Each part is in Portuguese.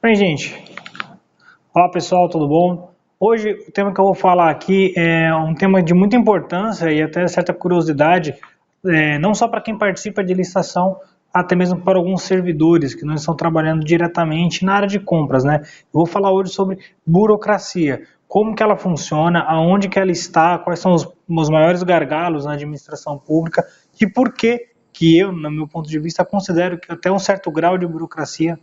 Bem, gente, olá pessoal, tudo bom? Hoje o tema que eu vou falar aqui é um tema de muita importância e até certa curiosidade, não só para quem participa de licitação, até mesmo para alguns servidores que não estão trabalhando diretamente na área de compras, né? Eu vou falar hoje sobre burocracia, como que ela funciona, aonde que ela está, quais são os maiores gargalos na administração pública e por que eu, no meu ponto de vista, considero que até um certo grau de burocracia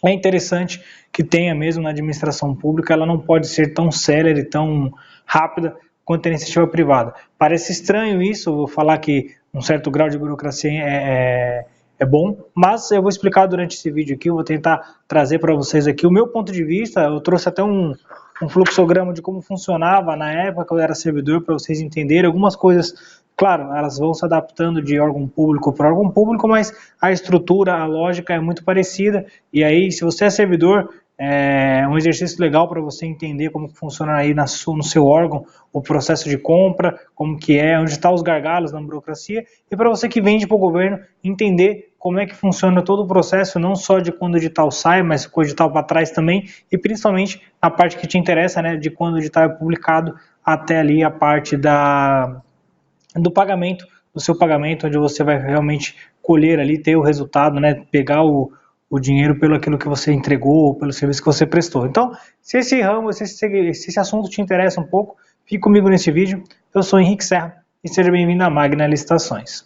é interessante que tenha mesmo na administração pública, ela não pode ser tão célere, tão rápida quanto a iniciativa privada. Parece estranho isso, vou falar que um certo grau de burocracia é bom, mas eu vou explicar durante esse vídeo aqui, eu vou tentar trazer para vocês aqui o meu ponto de vista, eu trouxe até um fluxograma de como funcionava na época que eu era servidor, para vocês entenderem algumas coisas. Claro, elas vão se adaptando de órgão público para órgão público, mas a estrutura, a lógica é muito parecida. E aí, se você é servidor, é um exercício legal para você entender como funciona aí no seu órgão o processo de compra, como que é, onde estão os gargalos na burocracia. E para você que vende para o governo, entender como é que funciona todo o processo, não só de quando o edital sai, mas com o edital para trás também, e principalmente a parte que te interessa, né, de quando o edital é publicado até ali a parte do pagamento, do seu pagamento, onde você vai realmente colher ali, ter o resultado, né, pegar o dinheiro pelo aquilo que você entregou, pelo serviço que você prestou. Então, se esse ramo, se esse assunto te interessa um pouco, fique comigo nesse vídeo. Eu sou Henrique Serra e seja bem-vindo à Magna Licitações.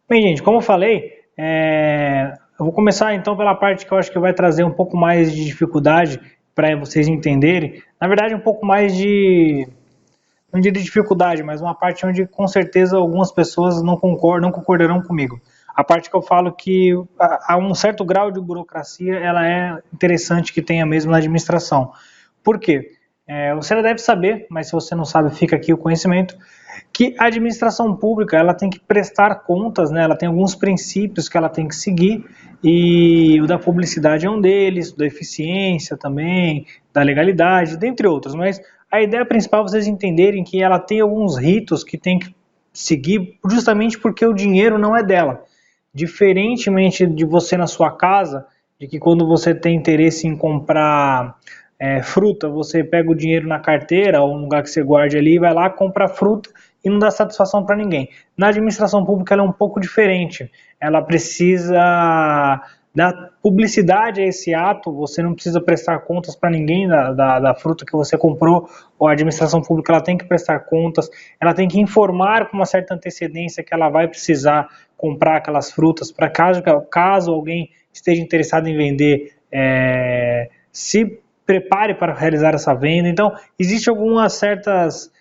Bem, gente, como eu falei, eu vou começar então pela parte que eu acho que vai trazer um pouco mais de dificuldade para vocês entenderem. Na verdade, um pouco mais de, não diria dificuldade, mas uma parte onde com certeza algumas pessoas não concordarão comigo. A parte que eu falo que há um certo grau de burocracia, ela é interessante que tenha mesmo na administração. Por quê? Você já deve saber, mas se você não sabe, fica aqui o conhecimento, que a administração pública ela tem que prestar contas, né? Ela tem alguns princípios que ela tem que seguir e o da publicidade é um deles, da eficiência também, da legalidade, dentre outros. Mas a ideia principal é vocês entenderem que ela tem alguns ritos que tem que seguir justamente porque o dinheiro não é dela. Diferentemente de você na sua casa, de que quando você tem interesse em comprar fruta, você pega o dinheiro na carteira ou no lugar que você guarde ali, vai lá, compra fruta e não dá satisfação para ninguém. Na administração pública ela é um pouco diferente, ela precisa dar publicidade a esse ato, você não precisa prestar contas para ninguém da fruta que você comprou, ou a administração pública ela tem que prestar contas, ela tem que informar com uma certa antecedência que ela vai precisar comprar aquelas frutas, para caso alguém esteja interessado em vender, se prepare para realizar essa venda. Então, existem algumas certas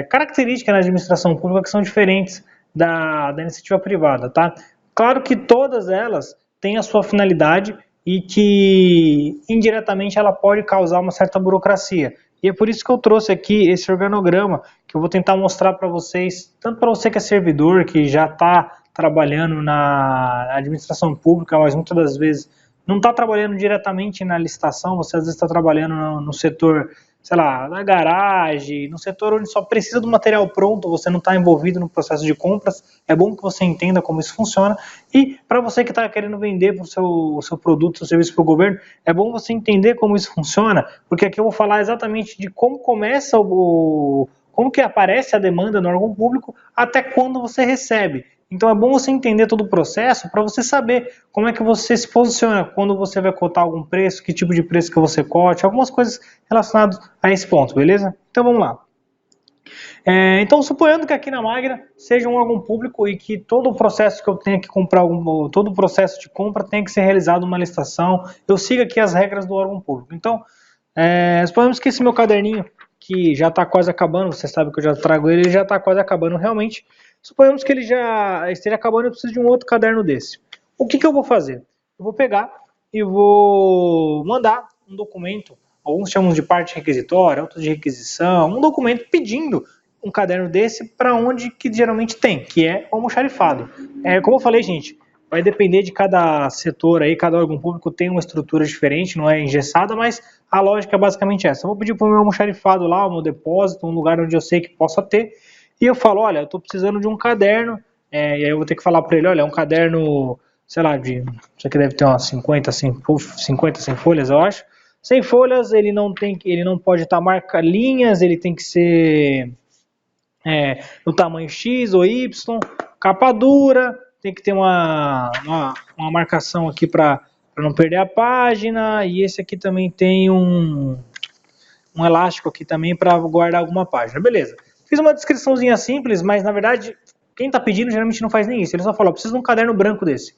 características na administração pública que são diferentes da iniciativa privada, tá? Claro que todas elas têm a sua finalidade e que indiretamente ela pode causar uma certa burocracia. E é por isso que eu trouxe aqui esse organograma, que eu vou tentar mostrar para vocês, tanto para você que é servidor, que já está trabalhando na administração pública, mas muitas das vezes não está trabalhando diretamente na licitação, você às vezes está trabalhando no setor, sei lá, na garagem, no setor onde só precisa do material pronto, você não está envolvido no processo de compras, é bom que você entenda como isso funciona. E para você que está querendo vender o seu produto, seu serviço para o governo, é bom você entender como isso funciona, porque aqui eu vou falar exatamente de como começa como que aparece a demanda no órgão público até quando você recebe. Então é bom você entender todo o processo para você saber como é que você se posiciona quando você vai cotar algum preço, que tipo de preço que você cote, algumas coisas relacionadas a esse ponto, beleza? Então vamos lá. Então, suponhando que aqui na Magna seja um órgão público e que todo o processo que eu tenha que comprar, todo o processo de compra tenha que ser realizado uma licitação, eu sigo aqui as regras do órgão público. Então, suponhamos que esse meu caderninho, que já está quase acabando, você sabe que eu já trago ele já está quase acabando realmente. Suponhamos que ele já esteja acabando, eu preciso de um outro caderno desse. O que eu vou fazer? Eu vou pegar e vou mandar um documento, alguns chamam de parte requisitória, outros de requisição, um documento pedindo um caderno desse para onde que geralmente tem, que é o almoxarifado. Como eu falei, gente, vai depender de cada setor aí, cada órgão público tem uma estrutura diferente, não é engessada, mas a lógica é basicamente essa. Eu vou pedir para o meu almoxarifado lá, o meu depósito, um lugar onde eu sei que possa ter, e eu falo, olha, eu estou precisando de um caderno, e aí eu vou ter que falar para ele, olha, é um caderno, sei lá, isso aqui deve ter umas 50, 100 folhas, eu acho. 100 folhas, ele não pode estar marca linhas, ele tem que ser no tamanho X ou Y, capa dura, tem que ter uma marcação aqui para não perder a página, e esse aqui também tem um elástico aqui também para guardar alguma página. Beleza. Fiz uma descriçãozinha simples, mas na verdade, quem está pedindo geralmente não faz nem isso. Ele só fala, preciso de um caderno branco desse.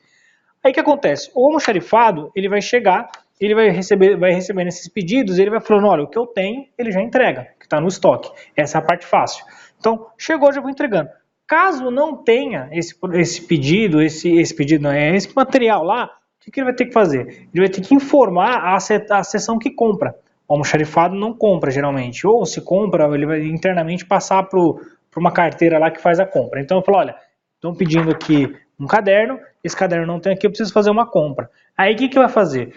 Aí o que acontece? O almoxarifado, ele vai chegar, ele vai recebendo esses pedidos, e ele vai falando, olha, o que eu tenho, ele já entrega, que está no estoque. Essa é a parte fácil. Então, chegou, já vou entregando. Caso não tenha esse pedido, esse material lá, o que ele vai ter que fazer? Ele vai ter que informar a seção que compra. O almoxarifado não compra, geralmente. Ou se compra, ele vai internamente passar para uma carteira lá que faz a compra. Então, eu falo, olha, estão pedindo aqui um caderno, esse caderno não tem aqui, eu preciso fazer uma compra. Aí, o que vai fazer?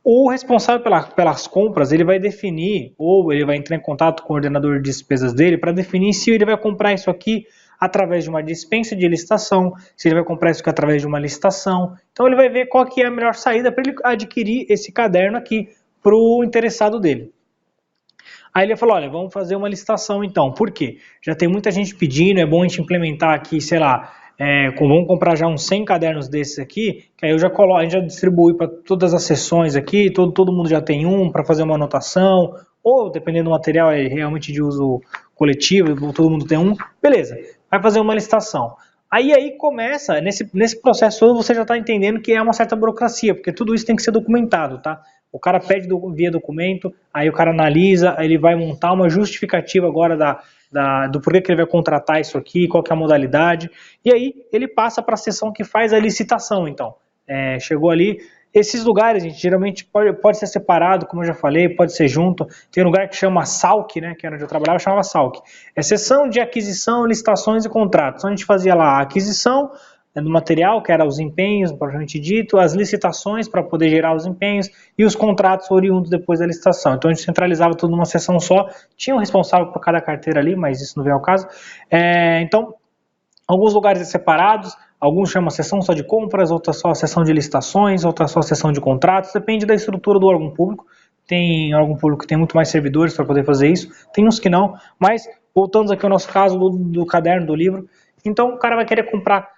O responsável pelas compras, ele vai definir, ou ele vai entrar em contato com o ordenador de despesas dele para definir se ele vai comprar isso aqui através de uma dispensa de licitação, se ele vai comprar isso aqui através de uma licitação. Então ele vai ver qual que é a melhor saída para ele adquirir esse caderno aqui para o interessado dele. Aí ele falou, olha, vamos fazer uma licitação então. Por quê? Já tem muita gente pedindo, é bom a gente implementar aqui, sei lá, vamos comprar já uns 100 cadernos desses aqui, que aí a gente já distribui para todas as sessões aqui, todo mundo já tem um para fazer uma anotação, ou dependendo do material, é realmente de uso coletivo, todo mundo tem um, beleza, vai fazer uma licitação. Aí começa, nesse processo todo, você já está entendendo que é uma certa burocracia, porque tudo isso tem que ser documentado, tá? O cara pede via documento, aí o cara analisa, aí ele vai montar uma justificativa agora do porquê que ele vai contratar isso aqui, qual que é a modalidade, e aí ele passa para a seção que faz a licitação, então. Chegou ali, esses lugares, gente, geralmente pode ser separado, como eu já falei, pode ser junto, tem um lugar que chama SALC, né, que era onde eu trabalhava, chamava SALC. É seção de aquisição, licitações e contratos. Então a gente fazia lá a aquisição do material, que era os empenhos, propriamente dito, as licitações para poder gerar os empenhos e os contratos oriundos depois da licitação. Então a gente centralizava tudo numa seção só, tinha um responsável por cada carteira ali, mas isso não vem ao caso. Então, alguns lugares separados, alguns chamam a seção só de compras, outras só a seção de licitações, outras só a seção de contratos, depende da estrutura do órgão público. Tem órgão público que tem muito mais servidores para poder fazer isso, tem uns que não, mas voltando aqui ao nosso caso do caderno, do livro, então o cara vai querer comprar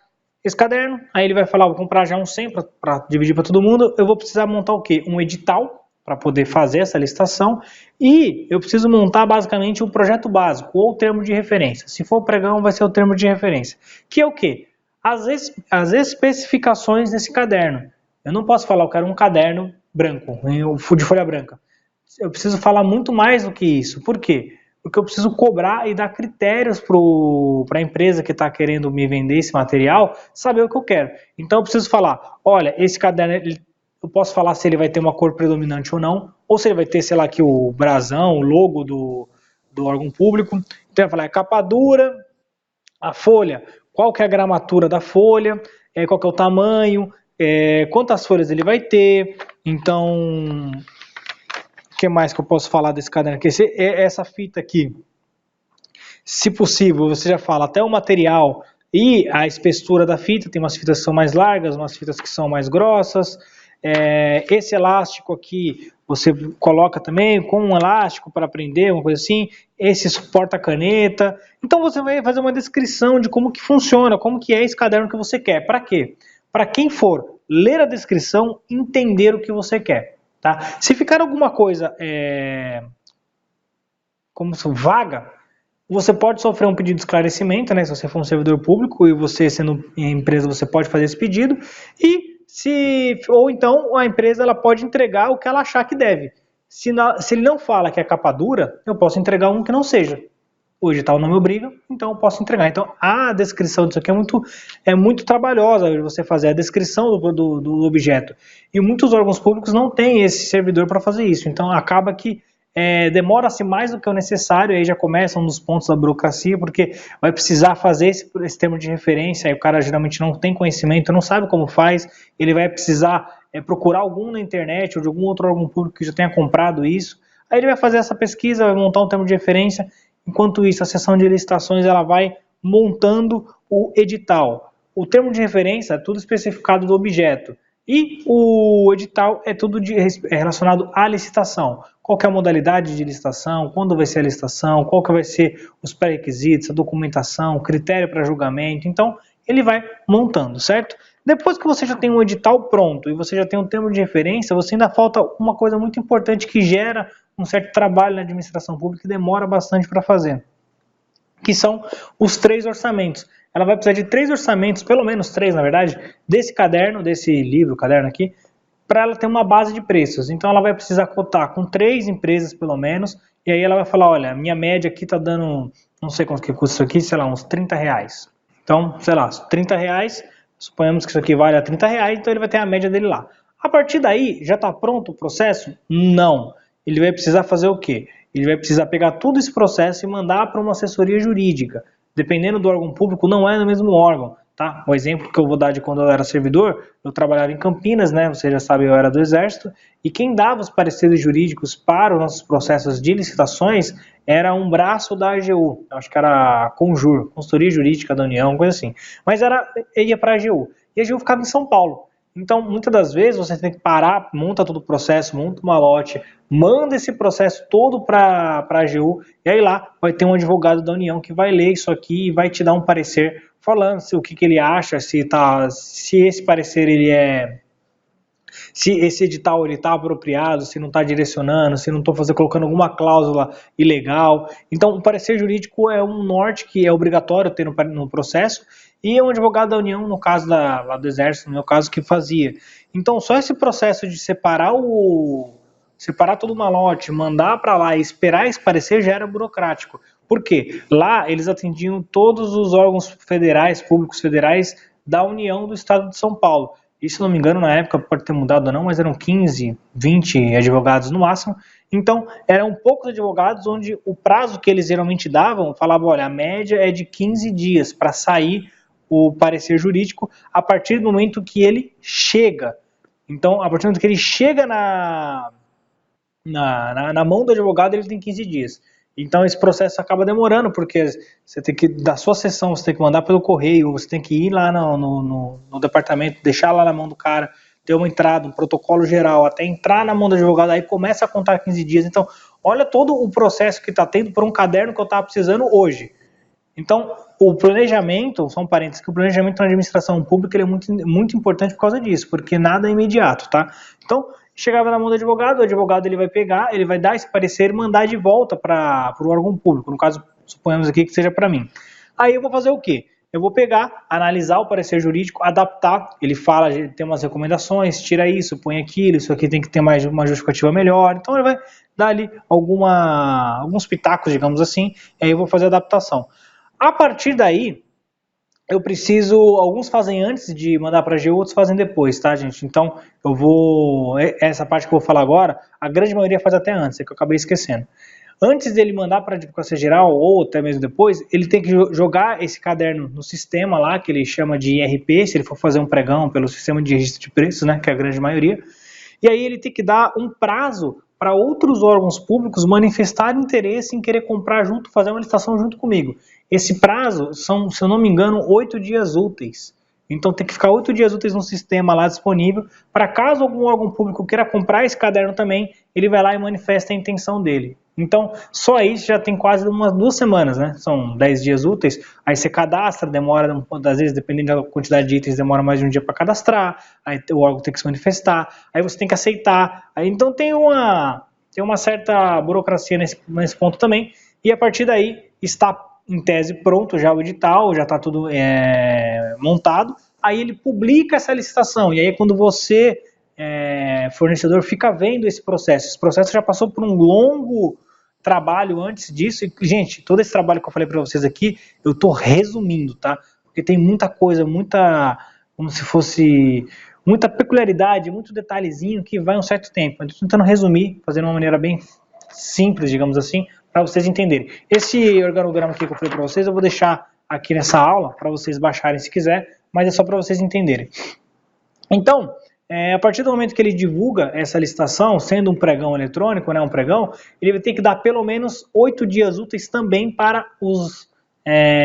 esse caderno, aí ele vai falar, vou comprar já um 100 para dividir para todo mundo, eu vou precisar montar o quê? Um edital para poder fazer essa licitação e eu preciso montar basicamente o projeto básico ou o termo de referência. Se for o pregão, vai ser o termo de referência, que é o quê? As especificações desse caderno. Eu não posso falar, eu quero um caderno branco, de folha branca. Eu preciso falar muito mais do que isso. Por quê? Porque eu preciso cobrar e dar critérios para a empresa que está querendo me vender esse material saber o que eu quero. Então eu preciso falar, olha, esse caderno, eu posso falar se ele vai ter uma cor predominante ou não, ou se ele vai ter, sei lá, aqui o brasão, o logo do órgão público. Então eu vou falar, capa dura, a folha, qual que é a gramatura da folha, qual que é o tamanho, quantas folhas ele vai ter, então... O que mais que eu posso falar desse caderno aqui? Essa fita aqui, se possível, você já fala até o material e a espessura da fita. Tem umas fitas que são mais largas, umas fitas que são mais grossas. Esse elástico aqui, você coloca também com um elástico para prender, uma coisa assim. Esse suporta a caneta. Então você vai fazer uma descrição de como que funciona, como que é esse caderno que você quer. Para quê? Para quem for ler a descrição, entender o que você quer. Tá? Se ficar alguma coisa como vaga, você pode sofrer um pedido de esclarecimento, né? Se você for um servidor público e você sendo empresa, você pode fazer esse pedido ou então a empresa ela pode entregar o que ela achar que deve. Se ele não fala que é capa dura, eu posso entregar um que não seja. O edital não me obriga, então eu posso entregar. Então a descrição disso aqui é muito trabalhosa você fazer a descrição do objeto. E muitos órgãos públicos não têm esse servidor para fazer isso. Então acaba que demora-se mais do que o necessário, aí já começa um dos pontos da burocracia, porque vai precisar fazer esse termo de referência, aí o cara geralmente não tem conhecimento, não sabe como faz, ele vai precisar procurar algum na internet ou de algum outro órgão público que já tenha comprado isso, aí ele vai fazer essa pesquisa, vai montar um termo de referência, enquanto isso a seção de licitações ela vai montando o edital. O termo de referência é tudo especificado do objeto. E o edital é tudo relacionado à licitação. Qual que é a modalidade de licitação, quando vai ser a licitação, qual que vai ser os pré-requisitos, a documentação, o critério para julgamento. Então, ele vai montando, certo? Depois que você já tem um edital pronto e você já tem um termo de referência, você ainda falta uma coisa muito importante que gera um certo trabalho na administração pública e demora bastante para fazer, que são os 3 orçamentos. Ela vai precisar de 3 orçamentos, pelo menos 3 na verdade, desse caderno, desse livro, caderno aqui, para ela ter uma base de preços. Então ela vai precisar cotar com 3 empresas pelo menos, e aí ela vai falar, olha, minha média aqui está dando, não sei quanto que custa isso aqui, sei lá, uns 30 reais. Então, sei lá, 30 reais, suponhamos que isso aqui vale a 30 reais, então ele vai ter a média dele lá. A partir daí, já está pronto o processo? Não. Ele vai precisar fazer o quê? Ele vai precisar pegar todo esse processo e mandar para uma assessoria jurídica. Dependendo do órgão público, não é no mesmo órgão, tá? O exemplo que eu vou dar de quando eu era servidor, eu trabalhava em Campinas, né? Você já sabe, eu era do Exército, e quem dava os pareceres jurídicos para os nossos processos de licitações era um braço da AGU, acho que era a Conjur, Consultoria Jurídica da União, coisa assim. Mas ia para a AGU, e a AGU ficava em São Paulo. Então, muitas das vezes, você tem que parar, monta todo o processo, monta uma lote, manda esse processo todo para a AGU, e aí lá vai ter um advogado da União que vai ler isso aqui e vai te dar um parecer falando o que ele acha, se esse parecer se esse edital está apropriado, se não está direcionando, se não estou colocando alguma cláusula ilegal. Então, o parecer jurídico é um norte que é obrigatório ter no processo, e é um advogado da União, no caso lá do Exército, no meu caso, que fazia. Então, só esse processo de separar todo o malote, mandar para lá e esperar esse parecer já era burocrático. Por quê? Lá eles atendiam todos os órgãos federais, públicos federais da União do Estado de São Paulo. E se não me engano, na época, pode ter mudado ou não, mas eram 15, 20 advogados no máximo. Então, eram poucos advogados onde o prazo que eles geralmente davam, falavam, olha, a média é de 15 dias para sair o parecer jurídico a partir do momento que ele chega. Então, a partir do momento que ele chega na mão do advogado, ele tem 15 dias. Então, esse processo acaba demorando, porque você tem que, da sua sessão, você tem que mandar pelo correio, você tem que ir lá no departamento, deixar lá na mão do cara, ter uma entrada, um protocolo geral, até entrar na mão do advogado, aí começa a contar 15 dias. Então, olha todo o processo que está tendo por um caderno que eu estava precisando hoje. Então, o planejamento, só um parênteses, que o planejamento na administração pública ele é muito, muito importante por causa disso, porque nada é imediato, tá? Então, chegava na mão do advogado, o advogado ele vai pegar, ele vai dar esse parecer e mandar de volta para o órgão público, no caso, suponhamos aqui que seja para mim. Aí eu vou fazer o quê? Eu vou pegar, analisar o parecer jurídico, adaptar, ele fala, tem umas recomendações, tira isso, põe aquilo, isso aqui tem que ter mais uma justificativa melhor, então ele vai dar ali alguns pitacos, digamos assim, e aí eu vou fazer a adaptação. A partir daí, eu preciso, alguns fazem antes de mandar para a AGU, outros fazem depois, tá, gente? Então, essa parte que eu vou falar agora, a grande maioria faz até antes, é que eu acabei esquecendo. Antes dele mandar para a Advocacia Geral, ou até mesmo depois, ele tem que jogar esse caderno no sistema lá, que ele chama de IRP, se ele for fazer um pregão pelo sistema de registro de preços, né, que é a grande maioria, e aí ele tem que dar um prazo para outros órgãos públicos manifestarem interesse em querer comprar junto, fazer uma licitação junto comigo. Esse prazo são, se eu não me engano, 8 dias úteis. Então tem que ficar 8 dias úteis no sistema lá disponível, para caso algum órgão público queira comprar esse caderno também, ele vai lá e manifesta a intenção dele. Então, só isso já tem quase umas 2 semanas, né? São 10 dias úteis, aí você cadastra, demora, às vezes, dependendo da quantidade de itens, demora mais de um dia para cadastrar, aí o órgão tem que se manifestar, aí você tem que aceitar. Aí, então tem uma certa burocracia nesse ponto também, e a partir daí está em tese pronto já o edital, já está tudo montado, aí ele publica essa licitação, e aí quando você, fornecedor, fica vendo esse processo já passou por um longo trabalho antes disso, e gente, todo esse trabalho que eu falei para vocês aqui, eu estou resumindo, tá? Porque tem muita coisa, como se fosse muita peculiaridade, muito detalhezinho que vai um certo tempo. Eu estou tentando resumir, fazer de uma maneira bem simples, digamos assim, para vocês entenderem. Esse organograma aqui que eu falei para vocês, eu vou deixar aqui nessa aula para vocês baixarem se quiser, mas é só para vocês entenderem. Então, a partir do momento que ele divulga essa licitação, sendo um pregão eletrônico, né, um pregão, ele vai ter que dar pelo menos 8 dias úteis também para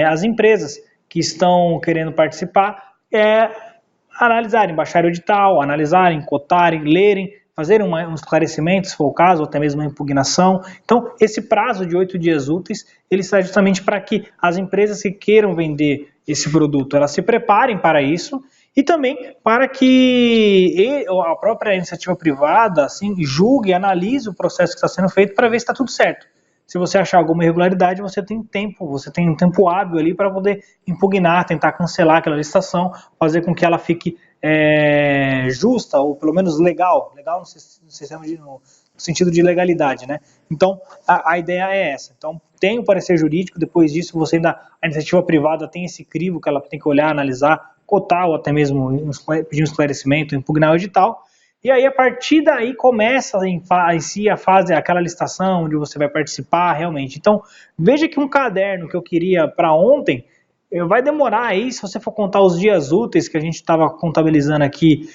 as empresas que estão querendo participar, analisarem, baixarem o edital, analisarem, cotarem, lerem, fazerem um esclarecimento, se for o caso, ou até mesmo uma impugnação. Então, esse prazo de 8 dias úteis, ele está justamente para que as empresas que queiram vender esse produto, elas se preparem para isso, e também para que a própria iniciativa privada assim, julgue, analise o processo que está sendo feito para ver se está tudo certo. Se você achar alguma irregularidade, você tem um tempo hábil ali para poder impugnar, tentar cancelar aquela licitação, fazer com que ela fique justa, ou pelo menos legal no sentido de legalidade, né? Então, a ideia é essa. Então, tem o parecer jurídico, depois disso, a iniciativa privada tem esse crivo que ela tem que olhar, analisar, cotar ou até mesmo pedir um esclarecimento, impugnar o edital, e aí a partir daí começa em si a fase, aquela licitação onde você vai participar realmente. Então, veja que um caderno que eu queria para ontem, vai demorar aí, se você for contar os dias úteis que a gente estava contabilizando aqui,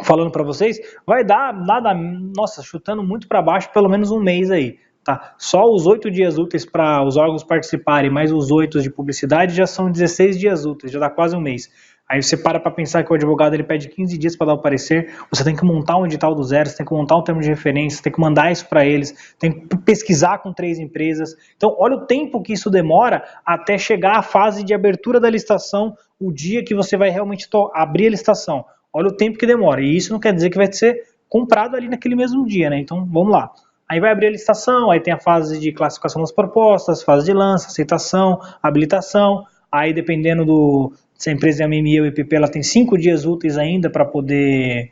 falando para vocês, vai dar nada, nossa, chutando muito para baixo, pelo menos um mês aí. Tá? Só os 8 dias úteis para os órgãos participarem, mais os 8 de publicidade, já são 16 dias úteis, já dá quase um mês. Aí você para pensar que o advogado ele pede 15 dias para dar o parecer, você tem que montar um edital do zero, você tem que montar um termo de referência, tem que mandar isso para eles, tem que pesquisar com 3 empresas. Então, olha o tempo que isso demora até chegar à fase de abertura da licitação, o dia que você vai realmente abrir a licitação. Olha o tempo que demora, e isso não quer dizer que vai ser comprado ali naquele mesmo dia, né? Então, vamos lá. Aí vai abrir a licitação, aí tem a fase de classificação das propostas, fase de lance, aceitação, habilitação. Aí dependendo se a empresa é MMI ou EPP, ela tem 5 dias úteis ainda para poder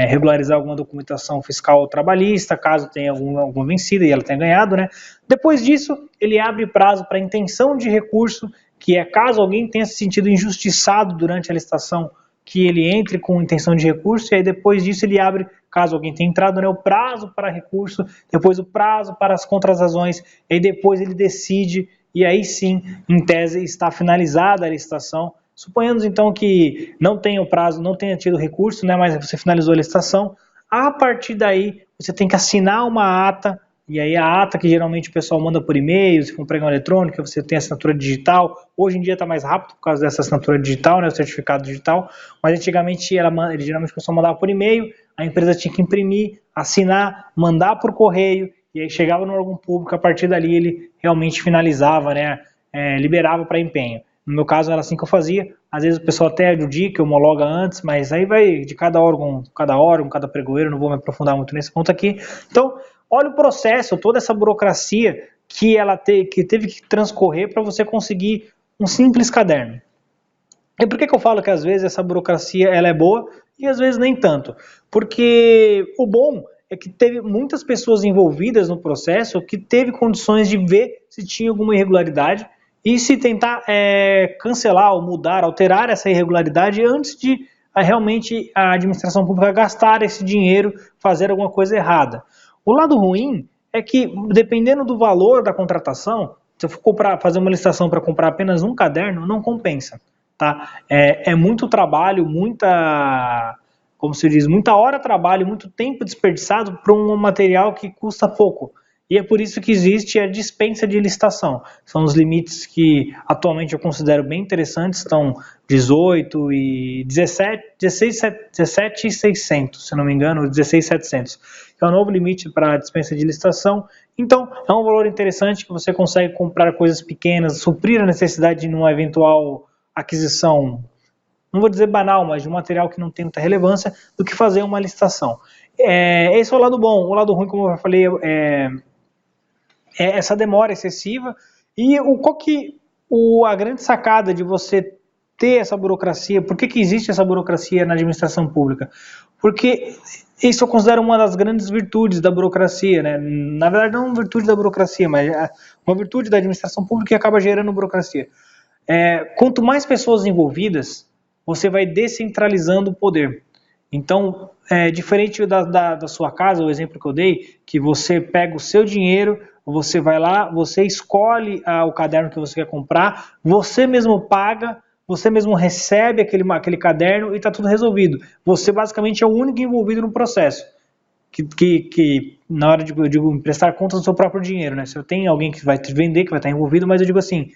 regularizar alguma documentação fiscal ou trabalhista, caso tenha alguma vencida e ela tenha ganhado, né? Depois disso, ele abre prazo para intenção de recurso, que é caso alguém tenha se sentido injustiçado durante a licitação, que ele entre com intenção de recurso, e aí depois disso ele abre, caso alguém tenha entrado, né, o prazo para recurso, depois o prazo para as contrarrazões, e depois ele decide, e aí sim, em tese, está finalizada a licitação. Suponhamos então que não tenha o prazo, não tenha tido recurso, né, mas você finalizou a licitação, a partir daí você tem que assinar uma ata, e aí a ata que geralmente o pessoal manda por e-mail, se for um pregão eletrônico, você tem assinatura digital. Hoje em dia está mais rápido por causa dessa assinatura digital, né, o certificado digital, mas antigamente geralmente o pessoal mandava por e-mail, a empresa tinha que imprimir, assinar, mandar por correio, e aí chegava no órgão público, a partir dali ele realmente finalizava, né, liberava para empenho. No meu caso era assim que eu fazia, às vezes o pessoal até adjudica, homologa antes, mas aí vai de cada órgão, cada pregoeiro, não vou me aprofundar muito nesse ponto aqui. Então, olha o processo, toda essa burocracia que que teve que transcorrer para você conseguir um simples caderno. E por que eu falo que às vezes essa burocracia ela é boa e às vezes nem tanto? Porque o bom é que teve muitas pessoas envolvidas no processo que teve condições de ver se tinha alguma irregularidade e se tentar cancelar ou mudar, alterar essa irregularidade antes de realmente a administração pública gastar esse dinheiro, fazer alguma coisa errada. O lado ruim é que, dependendo do valor da contratação, se eu for fazer uma licitação para comprar apenas um caderno, não compensa. Tá? É muito trabalho, como se diz, muita hora de trabalho, muito tempo desperdiçado para um material que custa pouco. E é por isso que existe a dispensa de licitação. São os limites que atualmente eu considero bem interessantes, estão 18 e 17,600, se não me engano, 16,700. É o novo limite para a dispensa de licitação. Então, é um valor interessante que você consegue comprar coisas pequenas, suprir a necessidade de uma eventual aquisição, não vou dizer banal, mas de um material que não tem muita relevância, do que fazer uma licitação. Esse é o lado bom. O lado ruim, como eu já falei, é essa demora excessiva. E a grande sacada de você ter essa burocracia, por que existe essa burocracia na administração pública? Porque isso eu considero uma das grandes virtudes da burocracia, né? Na verdade, não uma virtude da burocracia, mas uma virtude da administração pública que acaba gerando burocracia. Quanto mais pessoas envolvidas, você vai descentralizando o poder. Então, diferente da sua casa, o exemplo que eu dei, que você pega o seu dinheiro, você vai lá, você escolhe o caderno que você quer comprar, você mesmo paga, você mesmo recebe aquele caderno e está tudo resolvido. Você basicamente é o único envolvido no processo. Que na hora de eu digo, prestar contas do seu próprio dinheiro, né? Se eu tenho alguém que vai te vender, que vai estar envolvido, mas eu digo assim,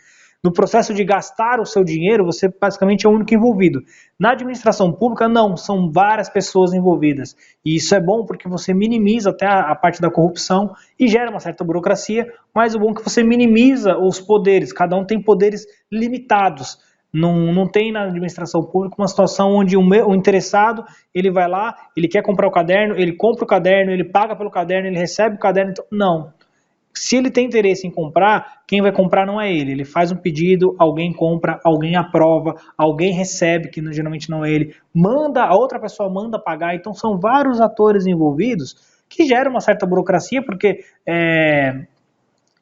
no processo de gastar o seu dinheiro, você basicamente é o único envolvido. Na administração pública, não, são várias pessoas envolvidas. E isso é bom porque você minimiza até a parte da corrupção e gera uma certa burocracia, mas o bom é que você minimiza os poderes, cada um tem poderes limitados. Não tem na administração pública uma situação onde o interessado, ele vai lá, ele quer comprar o caderno, ele compra o caderno, ele paga pelo caderno, ele recebe o caderno. Então, não. Se ele tem interesse em comprar, quem vai comprar não é ele. Ele faz um pedido, alguém compra, alguém aprova, alguém recebe, que geralmente não é ele, a outra pessoa manda pagar. Então são vários atores envolvidos que geram uma certa burocracia, porque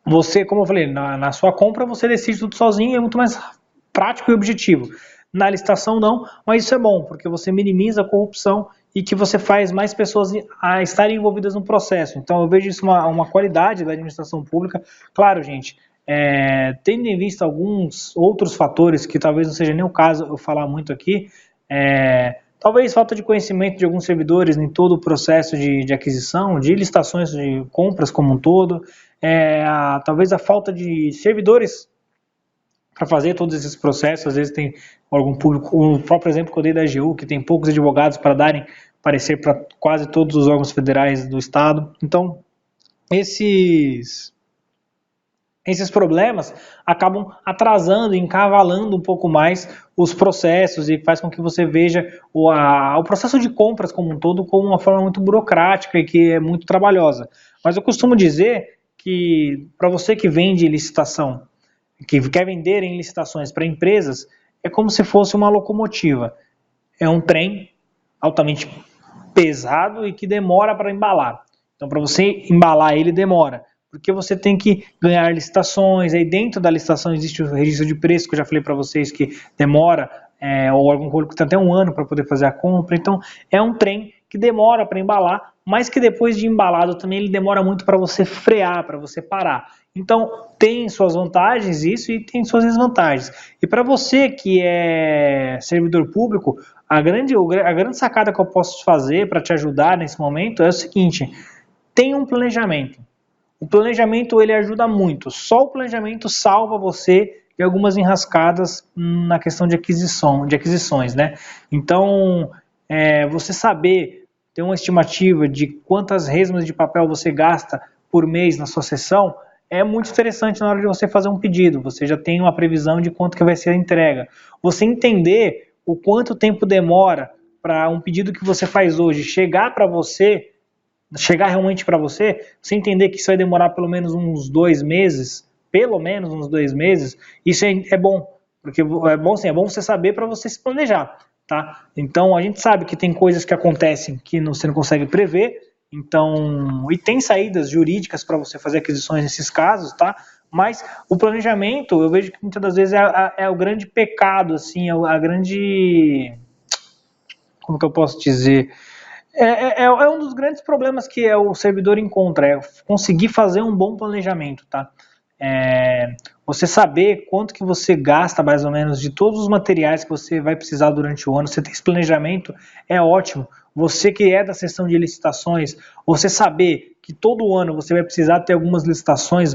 você, como eu falei, na sua compra você decide tudo sozinho, é muito mais prático e objetivo. Na licitação não, mas isso é bom, porque você minimiza a corrupção e que você faz mais pessoas a estarem envolvidas no processo. Então eu vejo isso uma qualidade da administração pública. Claro, gente, tendo em vista alguns outros fatores, que talvez não seja nem o caso eu falar muito aqui, talvez falta de conhecimento de alguns servidores em todo o processo de aquisição, de licitações, de compras como um todo, talvez a falta de servidores para fazer todos esses processos. Às vezes tem órgão público, o próprio exemplo que eu dei da AGU, que tem poucos advogados para darem parecer para quase todos os órgãos federais do estado. Então, esses problemas acabam atrasando e encavalando um pouco mais os processos e faz com que você veja o processo de compras como um todo como uma forma muito burocrática e que é muito trabalhosa. Mas eu costumo dizer que para você que vende licitação, que quer vender em licitações para empresas, é como se fosse uma locomotiva. É um trem altamente pesado e que demora para embalar. Então, para você embalar ele, demora. Porque você tem que ganhar licitações, aí dentro da licitação existe o registro de preço, que eu já falei para vocês que demora, o órgão público tem até 1 ano para poder fazer a compra. Então, é um trem que demora para embalar, mas que depois de embalado também ele demora muito para você frear, para você parar. Então, tem suas vantagens isso e tem suas desvantagens. E para você que é servidor público, a grande sacada que eu posso fazer para te ajudar nesse momento é o seguinte: tenha um planejamento. O planejamento ele ajuda muito. Só o planejamento salva você de algumas enrascadas na questão de aquisições, né? Então, você saber ter uma estimativa de quantas resmas de papel você gasta por mês na sua sessão é muito interessante na hora de você fazer um pedido. Você já tem uma previsão de quanto que vai ser a entrega. Você entender o quanto tempo demora para um pedido que você faz hoje chegar realmente para você, você entender que isso vai demorar pelo menos uns 2 meses, isso é bom, porque é bom você saber para você se planejar, tá? Então a gente sabe que tem coisas que acontecem que você não consegue prever, então, e tem saídas jurídicas para você fazer aquisições nesses casos, tá? Mas o planejamento, eu vejo que muitas das vezes é o grande pecado, assim, a grande, como que eu posso dizer? É um dos grandes problemas que o servidor encontra, é conseguir fazer um bom planejamento, tá? Você saber quanto que você gasta mais ou menos de todos os materiais que você vai precisar durante o ano. Você ter esse planejamento é ótimo. Você que é da seção de licitações, você saber que todo ano você vai precisar ter algumas licitações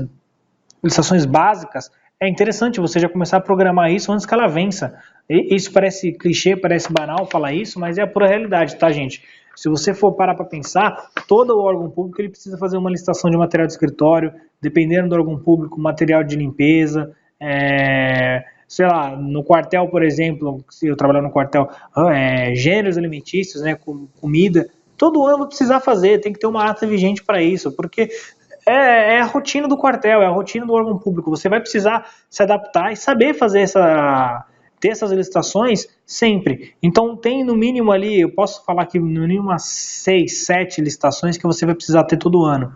básicas, é interessante você já começar a programar isso antes que ela vença. Isso parece clichê, parece banal falar isso, mas é a pura realidade, tá, gente? Se você for parar para pensar, todo o órgão público ele precisa fazer uma licitação de material de escritório, dependendo do órgão público, material de limpeza, sei lá, no quartel, por exemplo, se eu trabalhar no quartel, gêneros alimentícios, né, comida, todo ano eu vou precisar fazer, tem que ter uma ata vigente para isso, porque é a rotina do quartel, é a rotina do órgão público, você vai precisar se adaptar e saber fazer ter essas licitações sempre. Então tem no mínimo ali, eu posso falar que no mínimo umas 6, 7 licitações que você vai precisar ter todo ano.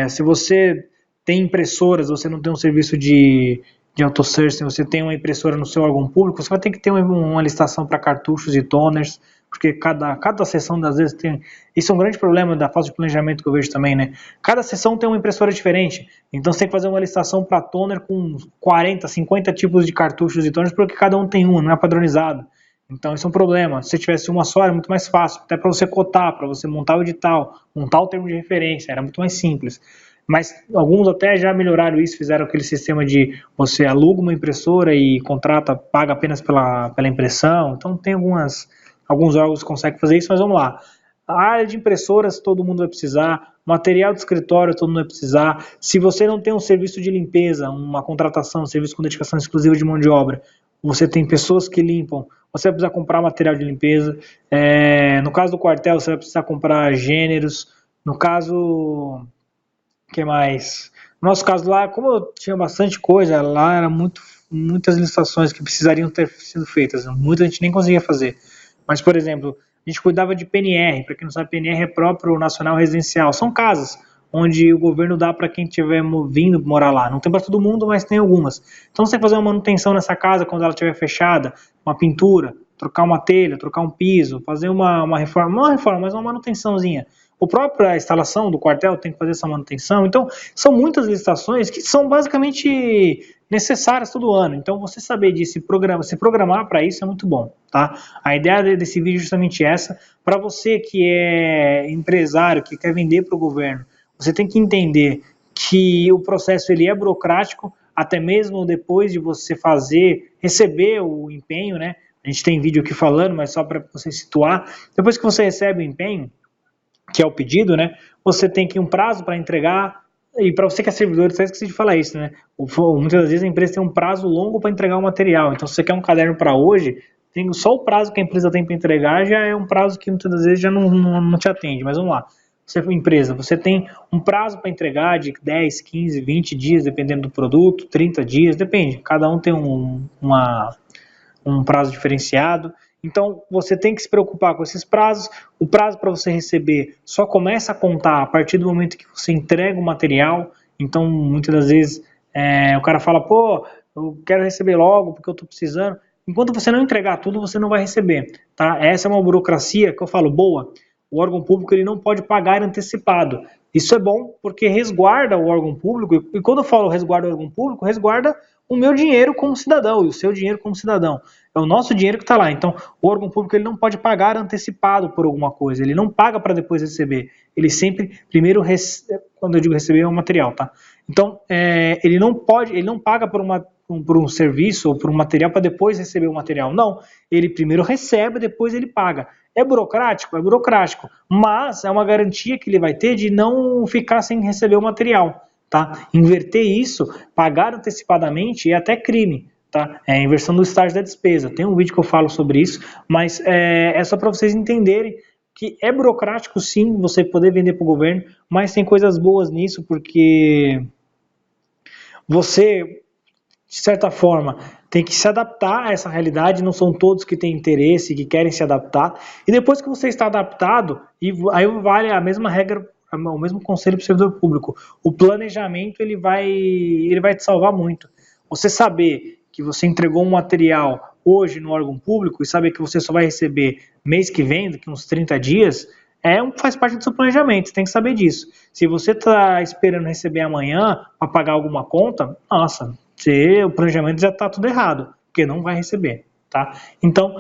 Se você tem impressoras, você não tem um serviço de outsourcing, você tem uma impressora no seu órgão público, você vai ter que ter uma licitação para cartuchos e toners, porque cada sessão, às vezes, tem... Isso é um grande problema da fase de planejamento que eu vejo também, né? Cada sessão tem uma impressora diferente, então você tem que fazer uma licitação para toner com 40, 50 tipos de cartuchos de toner, porque cada um tem um, não é padronizado. Então isso é um problema. Se você tivesse uma só, era muito mais fácil, até para você cotar, para você montar o edital, montar o termo de referência, era muito mais simples. Mas alguns até já melhoraram isso, fizeram aquele sistema de você aluga uma impressora e contrata, paga apenas pela impressão. Então tem alguns órgãos que conseguem fazer isso, mas vamos lá. A área de impressoras todo mundo vai precisar, material de escritório todo mundo vai precisar. Se você não tem um serviço de limpeza, uma contratação, um serviço com dedicação exclusiva de mão de obra, você tem pessoas que limpam, você vai precisar comprar material de limpeza. No caso do quartel, você vai precisar comprar gêneros. No caso, o que mais? No nosso caso lá, como eu tinha bastante coisa, lá era muitas licitações que precisariam ter sido feitas. Muita gente nem conseguia fazer. Mas, por exemplo, a gente cuidava de PNR. Para quem não sabe, PNR é próprio Nacional Residencial. São casas onde o governo dá para quem estiver vindo morar lá. Não tem para todo mundo, mas tem algumas. Então você tem que fazer uma manutenção nessa casa quando ela estiver fechada, uma pintura, trocar uma telha, trocar um piso, fazer uma reforma, não uma reforma, mas uma manutençãozinha. O próprio a instalação do quartel tem que fazer essa manutenção. Então, são muitas licitações que são basicamente necessárias todo ano. Então, você saber disso e se programar para isso é muito bom, tá? A ideia desse vídeo é justamente essa. Para você que é empresário, que quer vender para o governo, você tem que entender que o processo ele é burocrático, até mesmo depois de você receber o empenho, né? A gente tem vídeo aqui falando, mas só para você situar. Depois que você recebe o empenho, que é o pedido, né? Você tem que um prazo para entregar, e para você que é servidor, eu esqueci de falar isso, né? Muitas das vezes a empresa tem um prazo longo para entregar o material. Então, se você quer um caderno para hoje, só o prazo que a empresa tem para entregar já é um prazo que muitas das vezes já não te atende. Mas vamos lá. Você tem um prazo para entregar de 10, 15, 20 dias, dependendo do produto, 30 dias, depende. Cada um tem um prazo diferenciado. Então, você tem que se preocupar com esses prazos. O prazo para você receber só começa a contar a partir do momento que você entrega o material. Então, muitas das vezes, o cara fala, pô, eu quero receber logo porque eu estou precisando. Enquanto você não entregar tudo, você não vai receber. Tá? Essa é uma burocracia que eu falo, boa. O órgão público ele não pode pagar antecipado. Isso é bom porque resguarda o órgão público. E quando eu falo resguarda o órgão público, resguarda o meu dinheiro como cidadão e o seu dinheiro como cidadão. É o nosso dinheiro que está lá. Então, o órgão público ele não pode pagar antecipado por alguma coisa. Ele não paga para depois receber. Ele sempre, primeiro, quando eu digo receber, é um material, tá? Então, ele não paga por um serviço ou por um material para depois receber o material. Não. Ele primeiro recebe, depois ele paga. É burocrático? É burocrático. Mas é uma garantia que ele vai ter de não ficar sem receber o material. Tá? Inverter isso, pagar antecipadamente é até crime. Tá? É a inversão do estágio da despesa. Tem um vídeo que eu falo sobre isso, mas é só para vocês entenderem que é burocrático sim você poder vender para o governo, mas tem coisas boas nisso, porque você, de certa forma, tem que se adaptar a essa realidade, não são todos que têm interesse, que querem se adaptar, e depois que você está adaptado, aí vale a mesma regra, o mesmo conselho para o servidor público, o planejamento ele vai te salvar muito. Você saber que você entregou um material hoje no órgão público e saber que você só vai receber mês que vem, daqui uns 30 dias, faz parte do seu planejamento, você tem que saber disso. Se você está esperando receber amanhã para pagar alguma conta, nossa, o planejamento já está tudo errado, porque não vai receber. Tá? Então,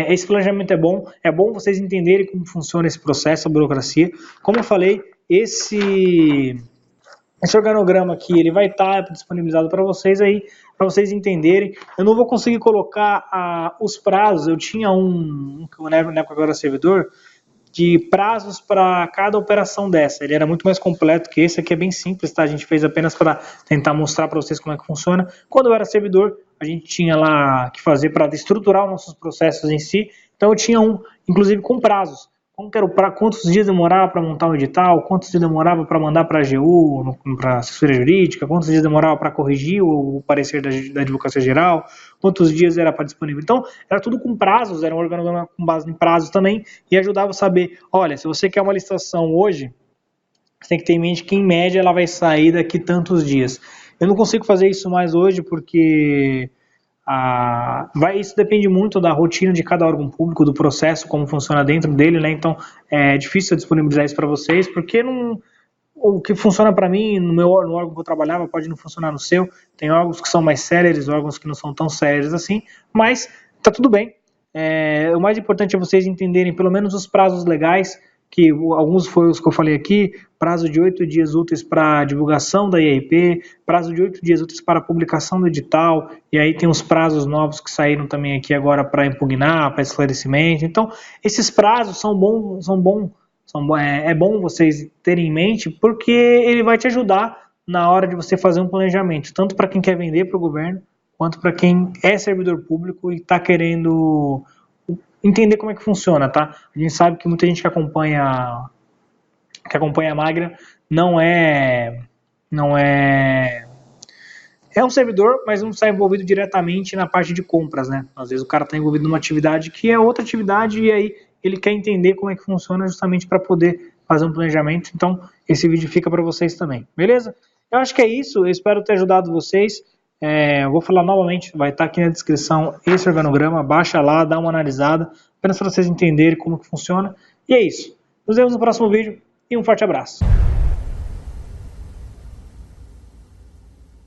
esse planejamento é bom vocês entenderem como funciona esse processo, a burocracia. Como eu falei, esse organograma aqui ele vai estar disponibilizado para vocês aí, para vocês entenderem. Eu não vou conseguir colocar os prazos, eu tinha na época que eu era servidor, de prazos para cada operação dessa. Ele era muito mais completo que esse aqui, é bem simples, tá? A gente fez apenas para tentar mostrar para vocês como é que funciona. Quando eu era servidor, a gente tinha lá que fazer para estruturar os nossos processos em si. Então eu tinha inclusive com prazos. Quantos dias demorava para montar um edital, quantos dias demorava para mandar para a AGU, para a assessoria jurídica, quantos dias demorava para corrigir o parecer da Advocacia Geral, quantos dias era para disponível. Então, era tudo com prazos, era um organograma com base em prazos também, e ajudava a saber, olha, se você quer uma licitação hoje, você tem que ter em mente que, em média, ela vai sair daqui tantos dias. Eu não consigo fazer isso mais hoje, porque Isso depende muito da rotina de cada órgão público, do processo, como funciona dentro dele, né? Então é difícil eu disponibilizar isso para vocês, porque o que funciona para mim no órgão que eu trabalhava pode não funcionar no seu. Tem órgãos que são mais céleres, órgãos que não são tão céleres assim, mas tá tudo bem. O mais importante é vocês entenderem pelo menos os prazos legais, que alguns foram os que eu falei aqui: prazo de 8 dias úteis para divulgação da IAP, prazo de 8 dias úteis para publicação do edital, e aí tem os prazos novos que saíram também aqui agora para impugnar, para esclarecimento. Então, esses prazos é bom vocês terem em mente, porque ele vai te ajudar na hora de você fazer um planejamento, tanto para quem quer vender para o governo, quanto para quem é servidor público e está querendo entender como é que funciona, tá? A gente sabe que muita gente que acompanha a Magra é um servidor, mas não está envolvido diretamente na parte de compras, né? Às vezes o cara está envolvido numa atividade que é outra atividade e aí ele quer entender como é que funciona justamente para poder fazer um planejamento. Então, esse vídeo fica para vocês também, beleza? Eu acho que é isso, eu espero ter ajudado vocês. Eu vou falar novamente, vai estar aqui na descrição esse organograma, baixa lá, dá uma analisada, apenas para vocês entenderem como que funciona. E é isso. Nos vemos no próximo vídeo e um forte abraço.